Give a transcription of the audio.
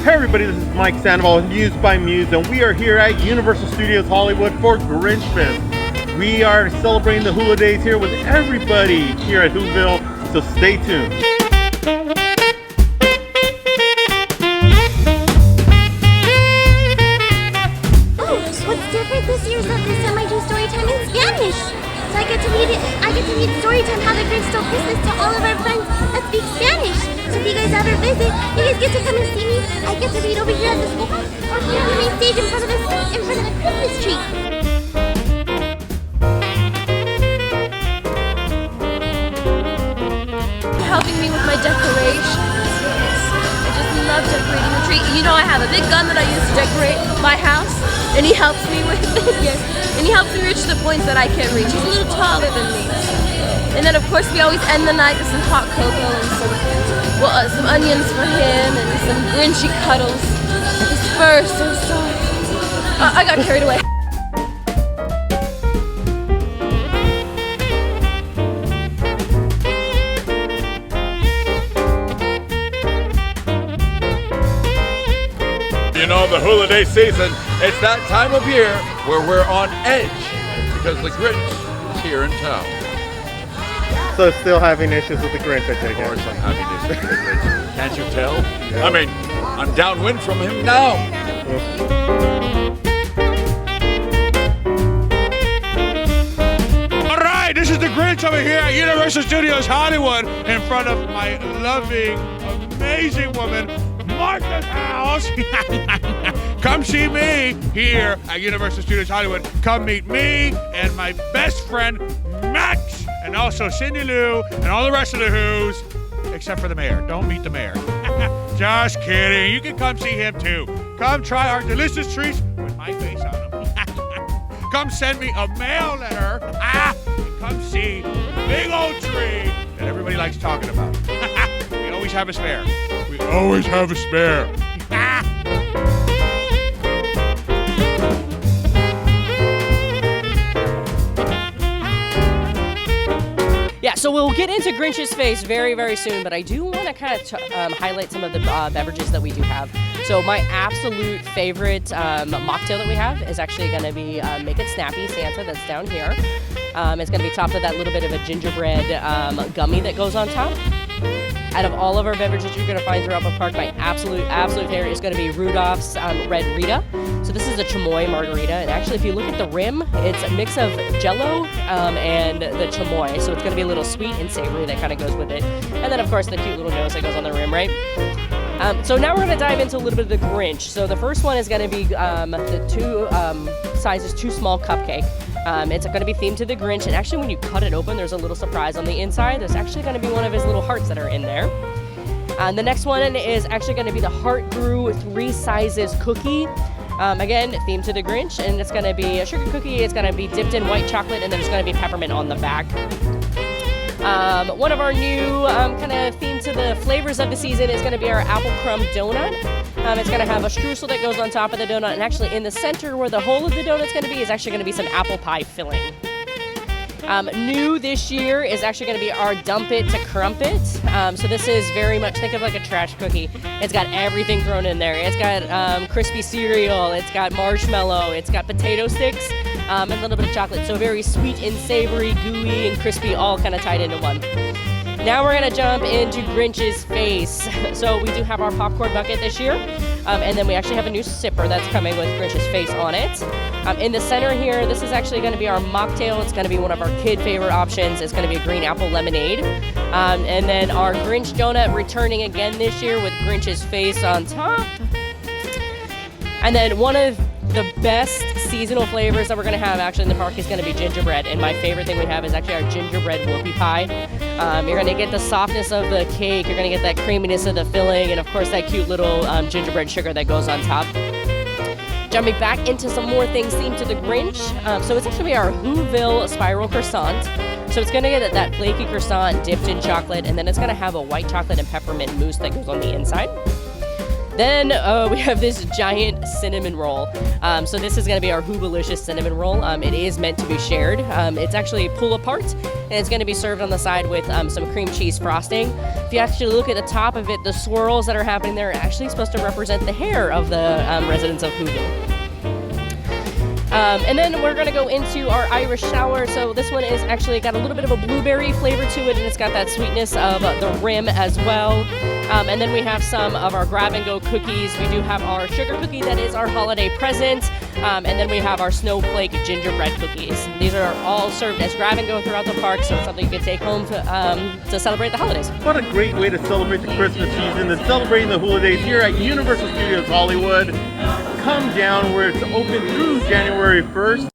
Hey everybody, this is Mike Sandoval, MUSE by MUSE, and we are here at Universal Studios Hollywood for Grinchmas. We are celebrating the holidays here with everybody here at Whoville, so stay tuned. Oh, what's different this year is that this time I do story time in Spanish. So I get to read story time How the Grinch Stole Christmas to all of our friends that speak Spanish. So if you guys ever visit, you guys get to come and see me. I get to read over here at the schoolhouse or here on the main stage in front of the Christmas tree. Helping me with my decorations. I just love decorating the tree. You know, I have a big gun that I use to decorate my house, and he helps me with it. Yes, and he helps me reach the points that I can't reach. He's a little taller than me. And then, of course, we always end the night with some hot cocoa and some onions for him, and some Grinchy cuddles. His fur is so soft. I got carried away. You know, the holiday season, it's that time of year where we're on edge because the Grinch is here in town. So still having issues with the Grinch, I take it. Of course I'm having issues with the Grinch. Can't you tell? Yeah. I mean, I'm downwind from him now. All right, this is the Grinch over here at Universal Studios Hollywood in front of my loving, amazing woman, Martha's house. Come see me here at Universal Studios Hollywood. Come meet me and my best friend, Max, and also Cindy Lou and all the rest of the Who's, except for the mayor. Don't meet the mayor. Just kidding. You can come see him too. Come try our delicious treats with my face on them. Come send me a mail letter. And come see the big old tree that everybody likes talking about. We always have a spare. We always have a spare. Yeah, so we'll get into Grinch's face very, very soon, but I do want to kind of highlight some of the beverages that we do have. So my absolute favorite mocktail that we have is actually going to be Make It Snappy Santa that's down here. It's going to be topped with that little bit of a gingerbread gummy that goes on top. Out of all of our beverages you're going to find throughout the park, my absolute favorite is going to be Rudolph's Red Rita. So this is a chamoy margarita, and actually if you look at the rim, it's a mix of Jell-O and the chamoy. So it's going to be a little sweet and savory that kind of goes with it. And then of course the cute little nose that goes on the rim, right? So now we're going to dive into a little bit of the Grinch. So the first one is going to be the two sizes too small cupcake. It's going to be themed to the Grinch, and actually when you cut it open, there's a little surprise on the inside. There's actually going to be one of his little hearts that are in there. The next one is actually going to be the Heart Grew 3 sizes cookie. Again, themed to the Grinch, and it's going to be a sugar cookie. It's going to be dipped in white chocolate, and there's going to be peppermint on the back. One of our new kind of theme to the flavors of the season is going to be our apple crumb donut. It's going to have a streusel that goes on top of the donut, and actually in the center where the hole of the donut's going to be is actually going to be some apple pie filling. New this year is actually going to be our Dump It to Crumpet. So this is very much, think of like a trash cookie. It's got everything thrown in there. It's got crispy cereal, it's got marshmallow, it's got potato sticks, and a little bit of chocolate. So very sweet and savory, gooey and crispy, all kind of tied into one. Now we're going to jump into Grinch's face. So we do have our popcorn bucket this year, and then we actually have a new sipper that's coming with Grinch's face on it. In the center here, this is actually going to be our mocktail. It's going to be one of our kid favorite options. It's going to be a green apple lemonade. And then our Grinch donut returning again this year with Grinch's face on top. And then one of the best seasonal flavors that we're going to have actually in the park is going to be gingerbread. And my favorite thing we have is actually our gingerbread whoopie pie. You're going to get the softness of the cake. You're going to get that creaminess of the filling. And of course, that cute little gingerbread sugar that goes on top. Jumping back into some more things themed to the Grinch. So it's actually going to be our Whoville spiral croissant. So it's going to get that flaky croissant dipped in chocolate, and then it's going to have a white chocolate and peppermint mousse that goes on the inside. Then we have this giant cinnamon roll. So this is going to be our Who-Delicious cinnamon roll. It is meant to be shared. It's actually pull apart, and it's going to be served on the side with some cream cheese frosting. If you actually look at the top of it, the swirls that are happening there are actually supposed to represent the hair of the residents of Whoville. And then we're going to go into our Irish shower. So this one is actually got a little bit of a blueberry flavor to it, and it's got that sweetness of the rim as well. And then we have some of our grab-and-go cookies. We do have our sugar cookie that is our holiday present. And then we have our snowflake gingerbread cookies. These are all served as grab-and-go throughout the park, so it's something you can take home to celebrate the holidays. What a great way to celebrate the Christmas season and celebrating the holidays here at Universal Studios Hollywood. Come down where it's open through January 1st.